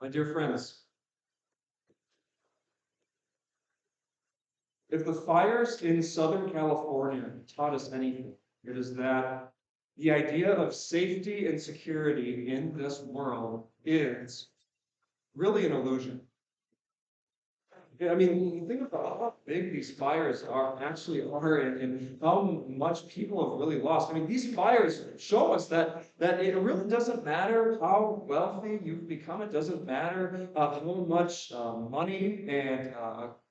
My dear friends, if the fires in Southern California taught us anything, it is that the idea of safety and security in this world is really an illusion. Yeah, I mean, think about how big these fires are and how much people have really lost. I mean, these fires show us that it really doesn't matter how wealthy you've become. It doesn't matter how much money and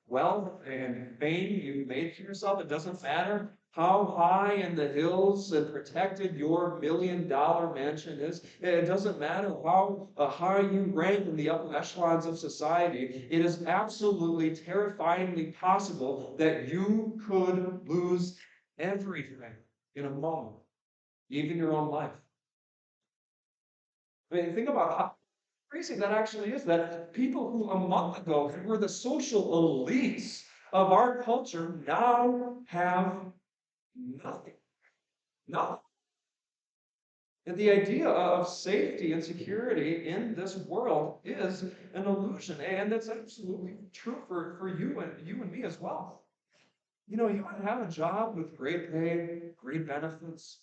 wealth and fame you've made for yourself. It doesn't matter how high in the hills and protected your $1 million mansion is. It doesn't matter how high you rank in the upper echelons of society. It is absolutely terrifyingly possible that you could lose everything in a moment, even your own life. I mean, think about how crazy that actually is, that people who a month ago were the social elites of our culture now have nothing. Nothing. And the idea of safety and security in this world is an illusion. And that's absolutely true for you and me as well. You know, you might have a job with great pay, great benefits.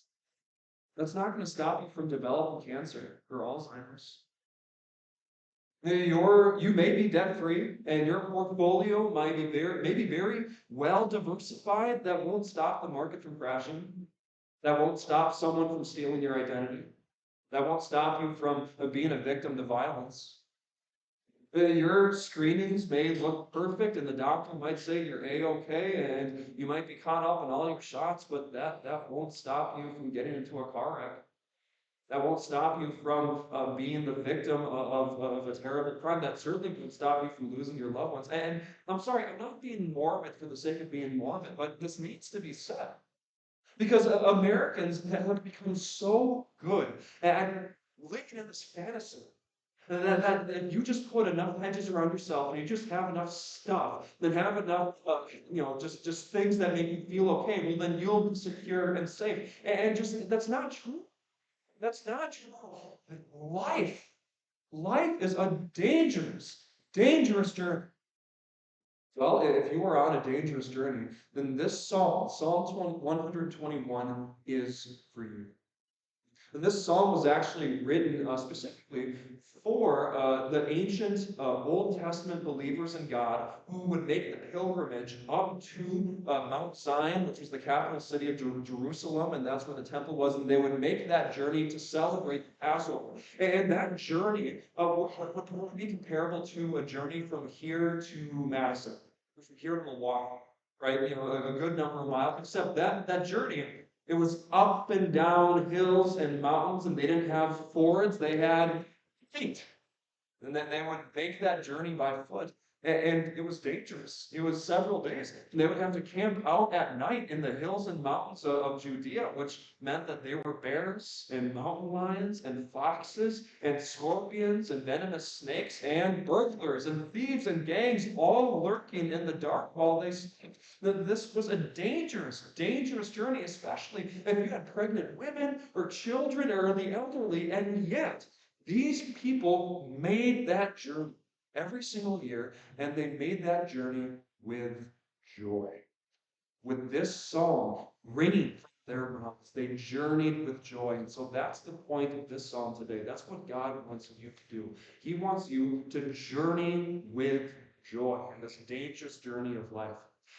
That's not going to stop you from developing cancer or Alzheimer's. You may be debt free and your portfolio may be very well diversified. That won't stop the market from crashing. That won't stop someone from stealing your identity. That won't stop you from being a victim to violence. Your screenings may look perfect, and the doctor might say you're A-okay, and you might be caught up in all your shots, but that won't stop you from getting into a car wreck. That won't stop you from being the victim of a terrible crime. That certainly won't stop you from losing your loved ones. And I'm sorry, I'm not being morbid for the sake of being morbid, but this needs to be said. Because Americans have become so good at living in this fantasy that you just put enough hedges around yourself and you just have enough stuff, then have enough, just things that make you feel okay, well, then you'll be secure and safe. And just, that's not true. That's not true. Life, life is a dangerous journey. Well, if you are on a dangerous journey, then this psalm, Psalm 121, is for you. And this psalm was actually written specifically for the ancient Old Testament believers in God who would make the pilgrimage up to Mount Zion, which was the capital city of Jerusalem, and that's where the temple was. And they would make that journey to celebrate the Passover. And that journey would be comparable to a journey from here to Madison, from here to Milwaukee, right? You know, a good number of miles, except that journey it was up and down hills and mountains, and they didn't have fords, they had feet. And then they would make that journey by foot. And it was dangerous. It was several days. And they would have to camp out at night in the hills and mountains of Judea, which meant that there were bears and mountain lions and foxes and scorpions and venomous snakes and burglars and thieves and gangs all lurking in the dark while they slept. This was a dangerous journey, especially if you had pregnant women or children or the elderly. And yet, these people made that journey every single year, and they made that journey with joy. With this song ringing from their mouths, they journeyed with joy. And so that's the point of this song today. That's what God wants you to do. He wants you to journey with joy in this dangerous journey of life.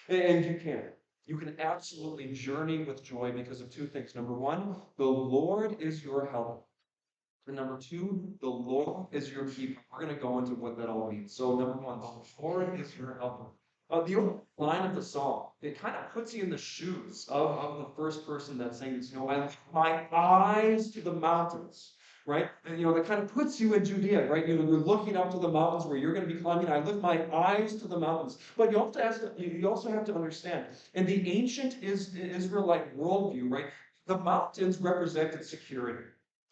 And you can. You can absolutely journey with joy because of two things. Number one, the Lord is your help. And number two, the Lord is your keeper. We're going to go into what that all means. So, number one, the Lord is your helper. The opening line of the song, it kind of puts you in the shoes of the first person that sings, you know, I lift my eyes to the mountains, right? And, you know, that kind of puts you in Judea, right? You're looking up to the mountains where you're going to be climbing. I lift my eyes to the mountains. But you also have to understand, in the ancient Israelite worldview, right, the mountains represented security.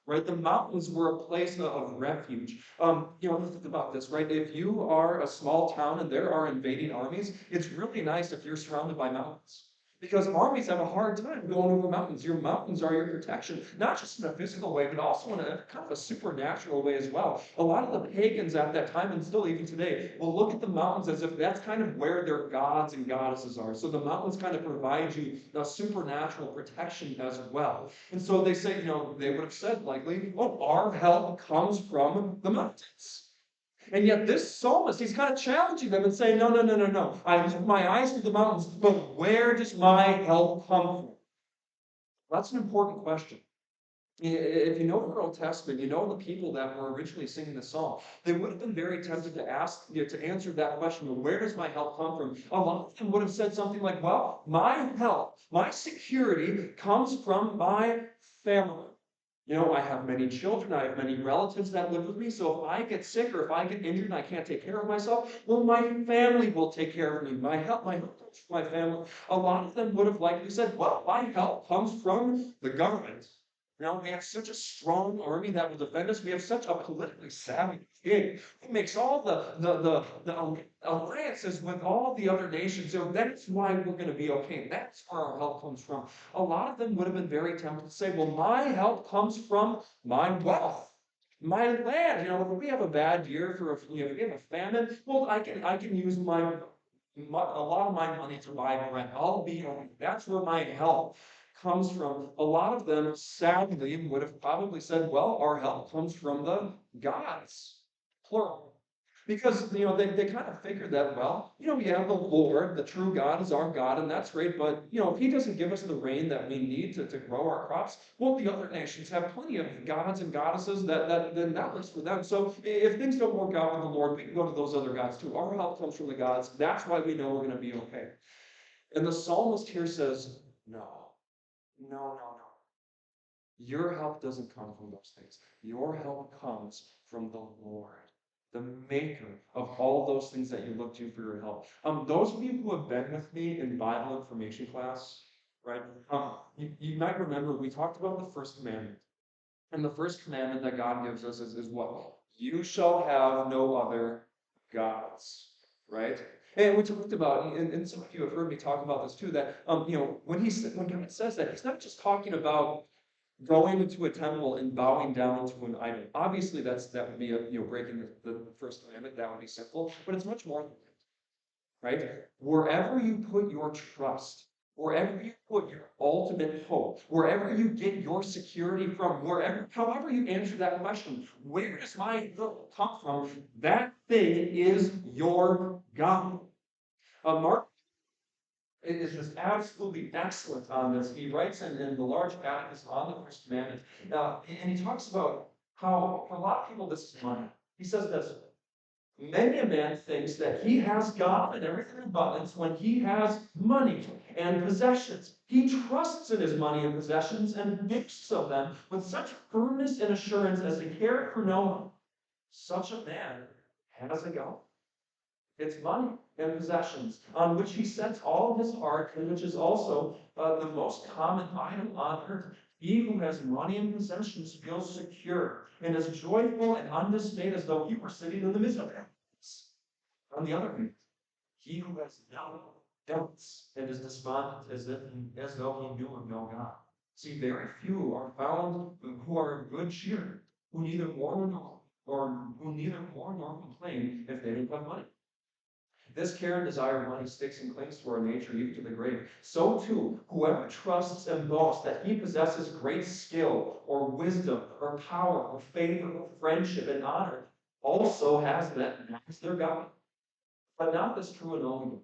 Right, the mountains were a place of refuge. Think about this, right? If you are a small town and there are invading armies, it's really nice if you're surrounded by mountains. Because armies have a hard time going over mountains. Your mountains are your protection, not just in a physical way, but also in a kind of a supernatural way as well. A lot of the pagans at that time, and still even today, will look at the mountains as if that's kind of where their gods and goddesses are. So the mountains kind of provide you a supernatural protection as well. And so they say, they would have said likely, oh, our help comes from the mountains. And yet this psalmist, he's kind of challenging them and saying, no, no, no, no, no. I lift my eyes to the mountains, but where does my help come from? That's an important question. If you know the Old Testament, you know the people that were originally singing the song. They would have been very tempted to ask, to answer that question, well, where does my help come from? A lot of them would have said something like, well, my help, my security comes from my family. I have many children, I have many relatives that live with me, so if I get sick or if I get injured and I can't take care of myself, well, my family will take care of me. My help comes from my family. A lot of them would have likely said, well, my help comes from the government. We have such a strong army that will defend us. We have such a politically savvy king who makes all the alliances with all the other nations. So that's why we're going to be okay. That's where our help comes from. A lot of them would have been very tempted to say, well, my help comes from my wealth, my land. If we have a bad year if we have a famine, well, I can use a lot of my money to buy bread. I'll be okay. That's where my help comes from. A lot of them, sadly, would have probably said, well, our help comes from the gods, plural. Because, they kind of figured that, well, we have the Lord, the true God is our God, and that's great, but, if he doesn't give us the rain that we need to grow our crops, well, the other nations have plenty of gods and goddesses that works for them. So if things don't work out with the Lord, we can go to those other gods too. Our help comes from the gods. That's why we know we're going to be okay. And the psalmist here says, no. No, no, no. Your help doesn't come from those things. Your help comes from the Lord, the maker of all those things that you look to for your help. Those of you who have been with me in Bible information class, right? You might remember we talked about the first commandment. And the first commandment that God gives us is what? You shall have no other gods, right? And we talked about, and some of you have heard me talk about this too, that when God says that, he's not just talking about going into a temple and bowing down to an idol. Obviously, that would be breaking the first commandment. That would be simple, but it's much more than that, right? Wherever you put your trust, wherever you put your ultimate hope, wherever you get your security from, however you answer that question, where does my help come from? That thing is your God. Mark is just absolutely excellent on this. He writes in the large catechism on the first commandment, and he talks about how for a lot of people this is money. He says this: many a man thinks that he has God and everything in abundance when he has money and possessions. He trusts in his money and possessions and makes of them with such firmness and assurance as to care for no one. Such a man has a God. It's money and possessions, on which he sets all his heart, and which is also the most common item on earth. He who has money and possessions feels secure and is joyful and undismayed as though he were sitting in the midst of happiness. On the other hand, he who has no debts and is despondent as though he knew of no God. See, very few are found who are of good cheer, who neither mourn nor complain if they don't have money. This care and desire of money sticks and clings to our nature even to the grave. So too, whoever trusts and boasts that he possesses great skill or wisdom or power or favor or friendship and honor also has that as their God. But not this true and only.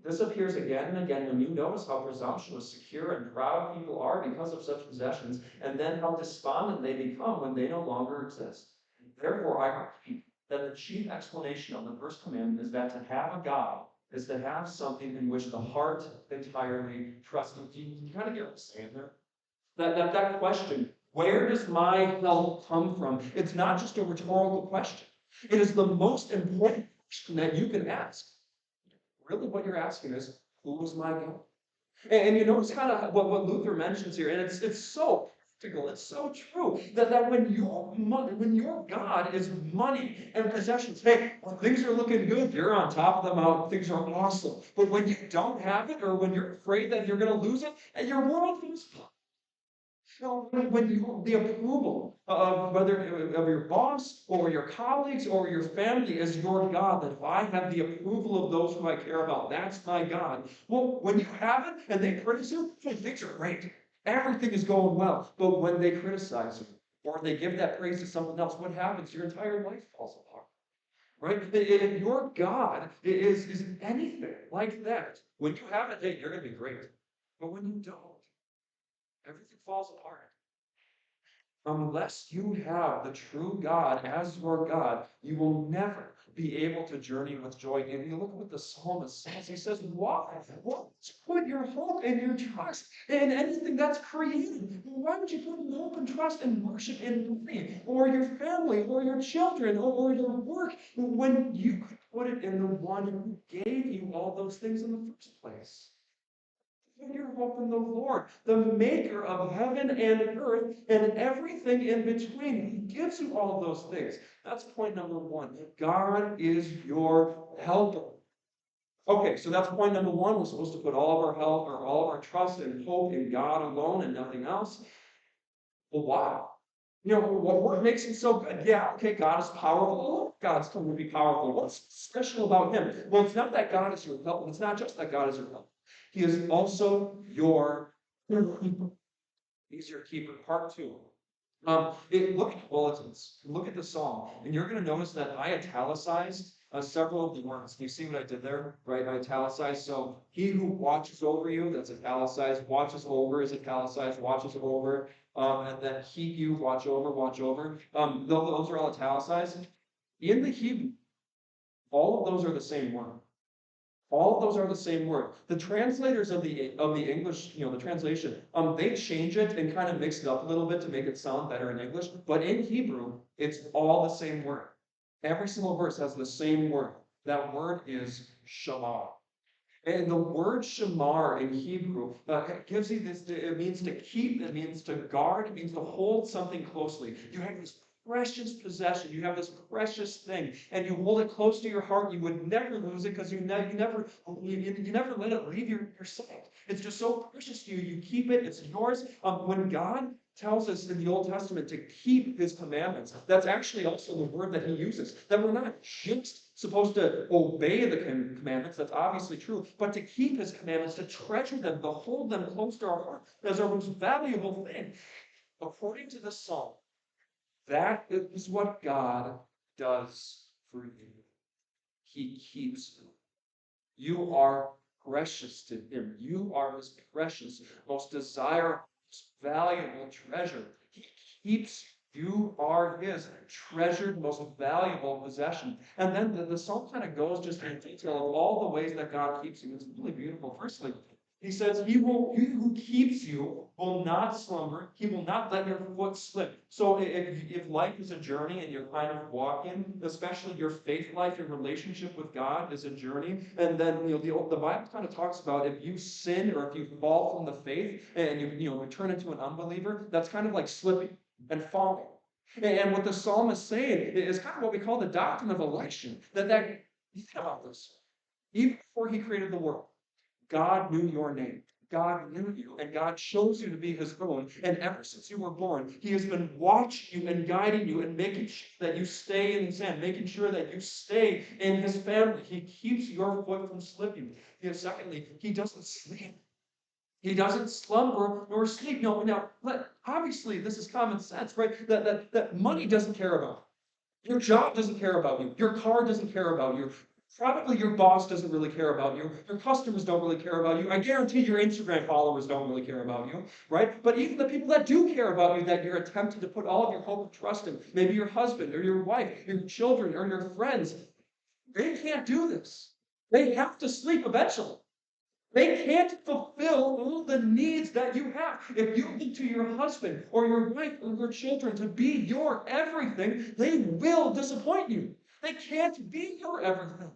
This appears again and again when you notice how presumptuous, secure, and proud people are because of such possessions, and then how despondent they become when they no longer exist. Therefore, I repeat that the chief explanation of the first commandment is that to have a God is to have something in which the heart entirely trusts. Do you kind of get what I'm saying there? That question, where does my help come from? It's not just a rhetorical question. It is the most important question that you can ask. Really what you're asking is, who is my God? And you notice kind of what Luther mentions here, and it's so practical. It's so true that when your God is money and possessions, hey, when things are looking good, you're on top of the mountain, things are awesome. But when you don't have it, or when you're afraid that you're going to lose it, and your world is when the approval of whether of your boss or your colleagues or your family is your God, that if I have the approval of those who I care about, that's my God. Well, when you have it and they criticize you, things are great. Everything is going well. But when they criticize you or they give that praise to someone else, what happens? Your entire life falls apart. Right? If your God is anything like that, when you have it, hey, you're going to be great. But when you don't, everything falls apart. Unless you have the true God as your God, you will never be able to journey with joy. And you look at what the psalmist says. He says, why? Why put your hope and your trust in anything that's created? Why would you put your hope and trust and worship in me or your family or your children or your work when you could put it in the one who gave you all those things in the first place? Put your hope in the Lord, the maker of heaven and earth and everything in between. He gives you all those things. That's point number one. God is your helper. Okay, so that's point number one. We're supposed to put all of our help or all of our trust and hope in God alone and nothing else. Well, why? What makes him so good? Yeah, okay, God is powerful. God's going to be powerful. What's special about him? Well, it's not that God is your help. It's not just that God is your help. He is also your keeper. He's your keeper. Part two. Look at the bulletins. Look at the psalm, and you're going to notice that I italicized several of the words. You see what I did there, right? I italicized. So he who watches over you, that's italicized. Watches over is italicized. Watches over, and then keep you, watch over, watch over. Those are all italicized. In the Hebrew, all of those are the same word. All of those are the same word. The translators of the English, the translation, they change it and kind of mix it up a little bit to make it sound better in English. But in Hebrew, it's all the same word. Every single verse has the same word. That word is shamar. And the word shamar in Hebrew gives you this, it means to keep, it means to guard, it means to hold something closely. You have this precious possession, you have this precious thing, and you hold it close to your heart. You would never lose it because you never let it leave your sight. It's just so precious to you. You keep it, it's yours. When God tells us in the Old Testament to keep his commandments, that's actually also the word that he uses. That we're not just supposed to obey the commandments, that's obviously true, but to keep his commandments, to treasure them, to hold them close to our heart as our most valuable thing. According to the psalm, that is what God does for you. He keeps you. You are precious to him. You are his precious, most desirable, most valuable treasure. He keeps you. You are his treasured, most valuable possession. And then the psalm kind of goes just in detail of all the ways that God keeps you. It's really beautiful. Firstly, he says, he who keeps you will not slumber. He will not let your foot slip. So if life is a journey and you're kind of walking, especially your faith life, your relationship with God is a journey. And then, the Bible kind of talks about if you sin or if you fall from the faith and you turn into an unbeliever, that's kind of like slipping and falling. And what the psalmist is saying is kind of what we call the doctrine of election. That you think about this. Even before he created the world, God knew your name. God knew you, and God chose you to be his own. And ever since you were born, he has been watching you and guiding you and making sure that you stay in his hand, making sure that you stay in his family. He keeps your foot from slipping. Secondly, he doesn't sleep. He doesn't slumber nor sleep. Now, obviously, this is common sense, right? That money doesn't care about you. Your job doesn't care about you. Your car doesn't care about you. Probably your boss doesn't really care about you. Your customers don't really care about you. I guarantee your Instagram followers don't really care about you, right? But even the people that do care about you, that you're attempting to put all of your hope and trust in, maybe your husband or your wife, your children or your friends, they can't do this. They have to sleep eventually. They can't fulfill all the needs that you have. If you look to your husband or your wife or your children to be your everything, they will disappoint you. They can't be your everything.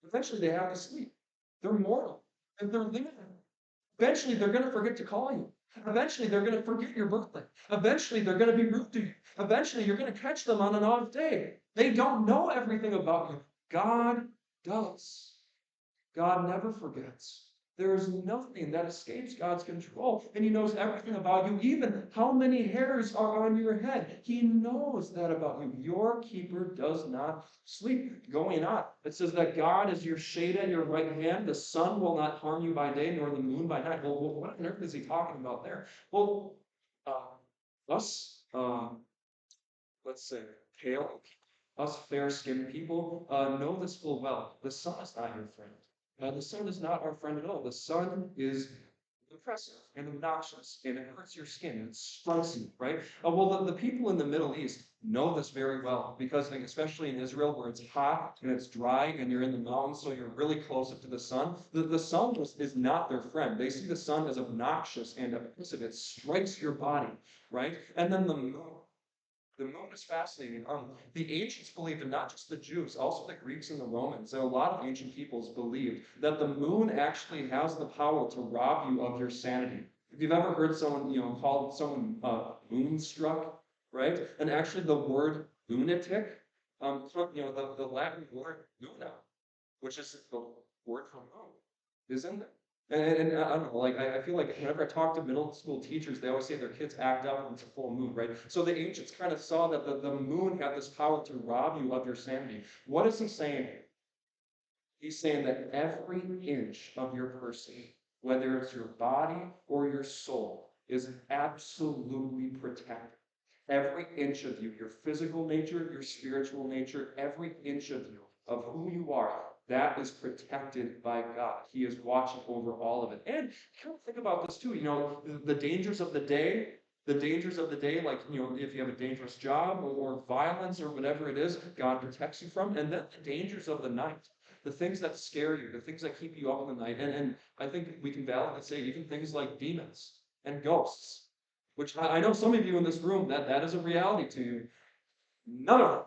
Eventually, they have to sleep. They're mortal and they're limited. Eventually, they're going to forget to call you. Eventually, they're going to forget your birthday. Eventually, they're going to be rude to you. Eventually, you're going to catch them on an off day. They don't know everything about you. God does. God never forgets. There is nothing that escapes God's control, and He knows everything about you, even how many hairs are on your head. He knows that about you. Your keeper does not sleep. Going on, it says that God is your shade at your right hand. The sun will not harm you by day, nor the moon by night. Well, what on earth is He talking about there? Well, us, let's say, pale, us fair-skinned people know this full well. The sun is not your friend. The sun is not our friend at all. The sun is oppressive and obnoxious, and it hurts your skin, and it strikes you, right? Well, the people in the Middle East know this very well because, like, especially in Israel, where it's hot and it's dry, and you're in the mountains, so you're really close up to the sun. The sun is not their friend. They see the sun as obnoxious and oppressive. It strikes your body, right? And then the moon. The moon is fascinating. The ancients believed, and not just the Jews, also the Greeks and the Romans, and a lot of ancient peoples believed that the moon actually has the power to rob you of your sanity. If you've ever heard someone, call someone moonstruck, right? And actually the word lunatic, the Latin word luna, which is the word for moon, is in there. And I don't know, like I feel like whenever I talk to middle school teachers, they always say their kids act up when it's a full moon, right? So the ancients kind of saw that the moon had this power to rob you of your sanity. What is he saying? He's saying that every inch of your person, whether it's your body or your soul, is absolutely protected. Every inch of you, your physical nature, your spiritual nature, every inch of you, of who you are, that is protected by God. He is watching over all of it. And kind of think about this too, the dangers of the day, like, if you have a dangerous job or violence or whatever it is, God protects you from. And then the dangers of the night, the things that scare you, the things that keep you up in the night. And I think we can validly say even things like demons and ghosts, which I know some of you in this room, that is a reality to you. None of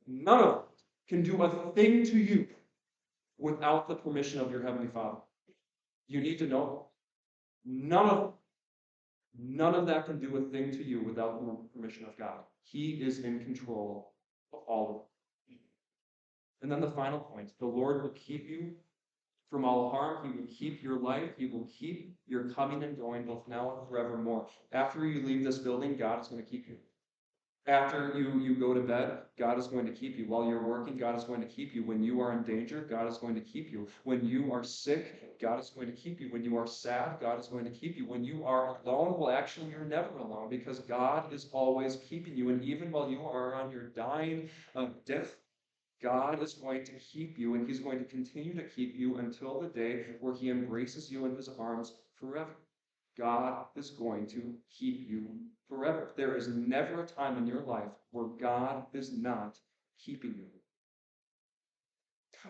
it can do a thing to you without the permission of your Heavenly Father. You need to know none of none of that can do a thing to you without the permission of God. He is in control of all of it. And then the final point, the Lord will keep you from all harm. He will keep your life. He will keep your coming and going both now and forevermore. After you leave this building, God is going to keep you. After you go to bed, God is going to keep you. While you're working, God is going to keep you. When you are in danger, God is going to keep you. When you are sick, God is going to keep you. When you are sad, God is going to keep you. When you are alone, well, actually, you're never alone because God is always keeping you. And even while you are on your dying death, God is going to keep you, and He's going to continue to keep you until the day where He embraces you in His arms forever. God is going to keep you forever. There is never a time in your life where God is not keeping you.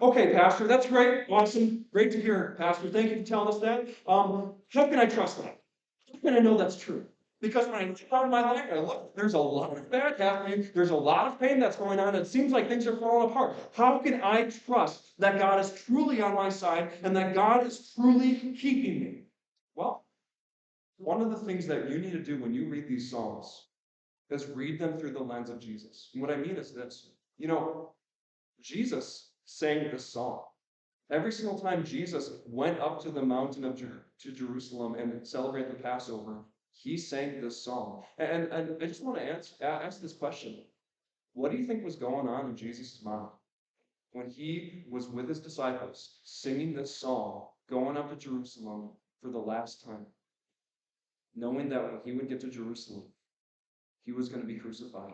Okay, Pastor, that's great. Awesome. Great to hear, Pastor. Thank you for telling us that. How can I trust that? How can I know that's true? Because when I look out in my life, I look, there's a lot of bad happening. There's a lot of pain that's going on. It seems like things are falling apart. How can I trust that God is truly on my side and that God is truly keeping me? Well, one of the things that you need to do when you read these Psalms is read them through the lens of Jesus. And what I mean is this. Jesus sang this song. Every single time Jesus went up to the mountain of to Jerusalem and celebrated the Passover, he sang this song. And I just want to ask this question. What do you think was going on in Jesus' mind when he was with his disciples singing this song, going up to Jerusalem for the last time, knowing that when he would get to Jerusalem, he was going to be crucified?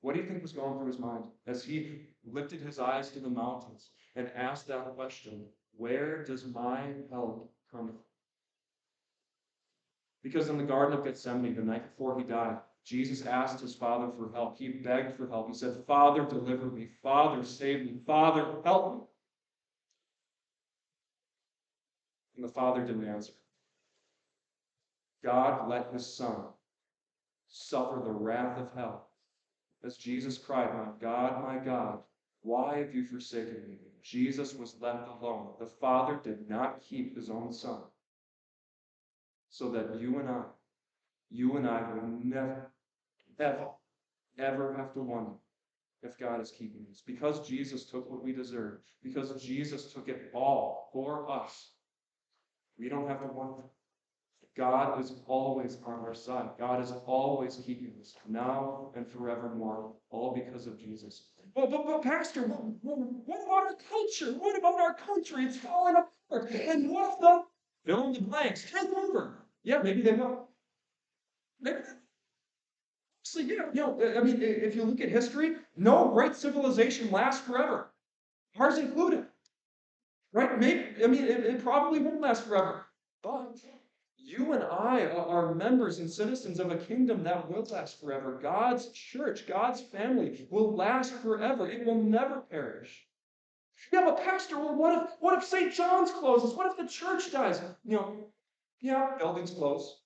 What do you think was going through his mind as he lifted his eyes to the mountains and asked that question, where does my help come from? Because in the Garden of Gethsemane, the night before he died, Jesus asked his Father for help. He begged for help. He said, Father, deliver me. Father, save me. Father, help me. And the Father didn't answer. God let his Son suffer the wrath of hell as Jesus cried, my God, why have you forsaken me? Jesus was left alone. The Father did not keep his own Son. so that you and I will never, ever, ever have to wonder if God is keeping us. Because Jesus took what we deserve, because Jesus took it all for us, we don't have to wonder. God is always on our side. God is always keeping us now and forevermore, all because of Jesus. But Pastor, what about our culture? What about our country? It's falling apart. And what if the fill in the blanks take over? Yeah, maybe they will. Maybe. So, yeah, I mean, if you look at history, no great civilization lasts forever, ours included. Right? Maybe, I mean, it probably won't last forever. But you and I are members and citizens of a kingdom that will last forever. God's church, God's family will last forever. It will never perish. Yeah, but Pastor, well, what if St. John's closes? What if the church dies? Yeah, buildings close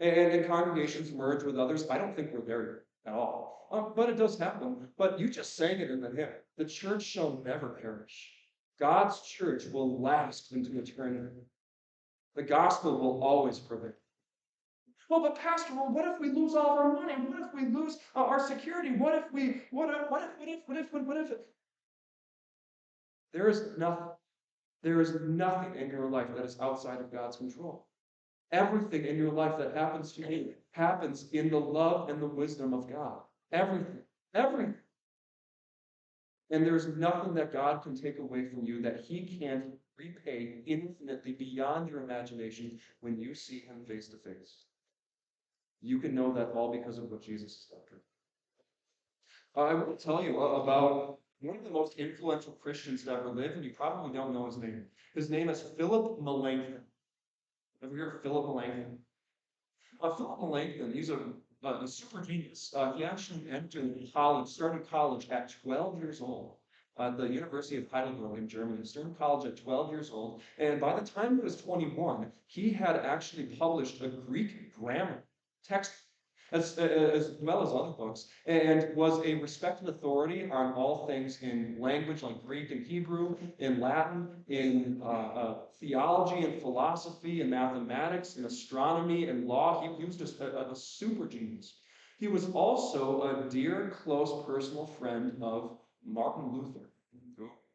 and congregations merge with others. I don't think we're there at all. But it does happen. But you just sang it in the hymn. The church shall never perish. God's church will last into eternity. The gospel will always prevail. Well, but Pastor, well, what if we lose all of our money? What if we lose our security? What if? There is nothing. There is nothing in your life that is outside of God's control. Everything in your life that happens to you happens in the love and the wisdom of God. Everything. Everything. And there's nothing that God can take away from you that he can't repay infinitely beyond your imagination when you see him face to face. You can know that all because of what Jesus has done. I want to tell you about one of the most influential Christians to ever live, and you probably don't know his name. His name is Philip Melanchthon. Have you heard of Philip Melanchthon? Philip Melanchthon, he's a super genius. He actually started college at 12 years old. At the University of Heidelberg in Germany. He started college at 12 years old. And by the time he was 21, he had actually published a Greek grammar text as well as other books, and was a respected authority on all things in language like Greek and Hebrew, in Latin, in theology and philosophy and mathematics and astronomy and law. He was just a super genius. He was also a dear, close personal friend of Martin Luther.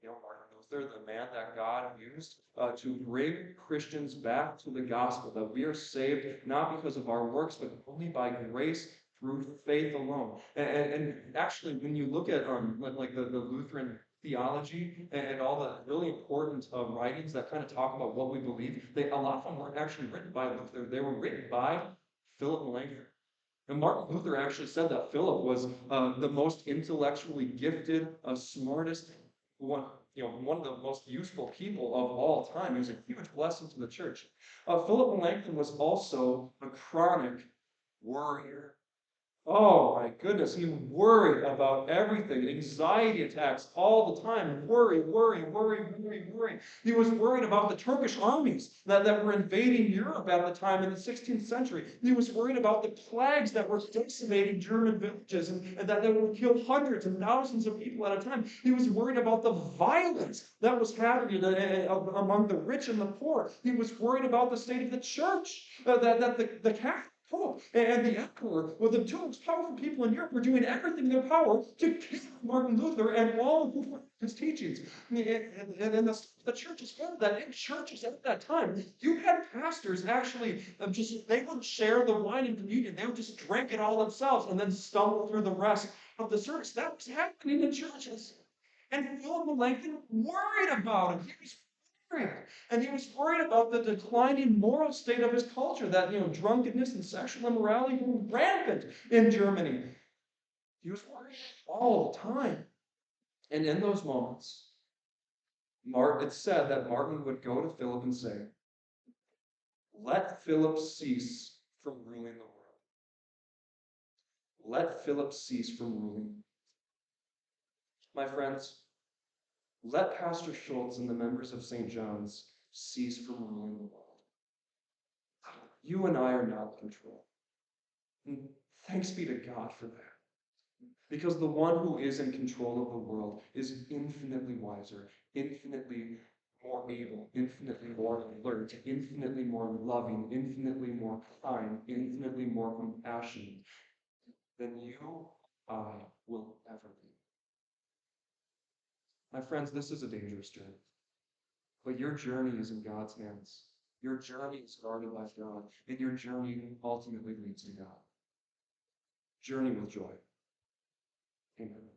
Martin Luther, the man that God used to bring Christians back to the gospel, that we are saved not because of our works, but only by grace through faith alone. And actually, when you look at like the Lutheran theology and all the really important writings that kind of talk about what we believe, a lot of them weren't actually written by Luther. They were written by Philip Melanchthon. And Martin Luther actually said that Philip was the most intellectually gifted, smartest, one of the most useful people of all time. He was a huge blessing to the church. Philip Melanchthon was also a chronic worrier. Oh my goodness, he worried about everything, anxiety attacks all the time, worry. He was worried about the Turkish armies that were invading Europe at the time in the 16th century. He was worried about the plagues that were decimating German villages and that would kill hundreds and thousands of people at a time. He was worried about the violence that was happening among the rich and the poor. He was worried about the state of the church, that the Catholic Pope and the Emperor, well, the two most powerful people in Europe, were doing everything in their power to kill Martin Luther and all of his teachings. And the church is full of that. In churches at that time, you had pastors actually they wouldn't share the wine and communion. They would just drink it all themselves and then stumble through the rest of the service. That was happening in churches. And Philip Melanchthon worried about it. He was and he was worried about the declining moral state of his culture, that drunkenness and sexual immorality were rampant in Germany. He was worried all the time. And in those moments, it's said that Martin would go to Philip and say, "Let Philip cease from ruling the world. Let Philip cease from ruling." My friends, let Pastor Schulz and the members of St. John's cease from ruling the world. You and I are not in control. And thanks be to God for that. Because the one who is in control of the world is infinitely wiser, infinitely more able, infinitely more alert, infinitely more loving, infinitely more kind, infinitely more compassionate than you, I, will ever be. My friends, this is a dangerous journey, but your journey is in God's hands. Your journey is guarded by God, and your journey ultimately leads to God. Journey with joy. Amen.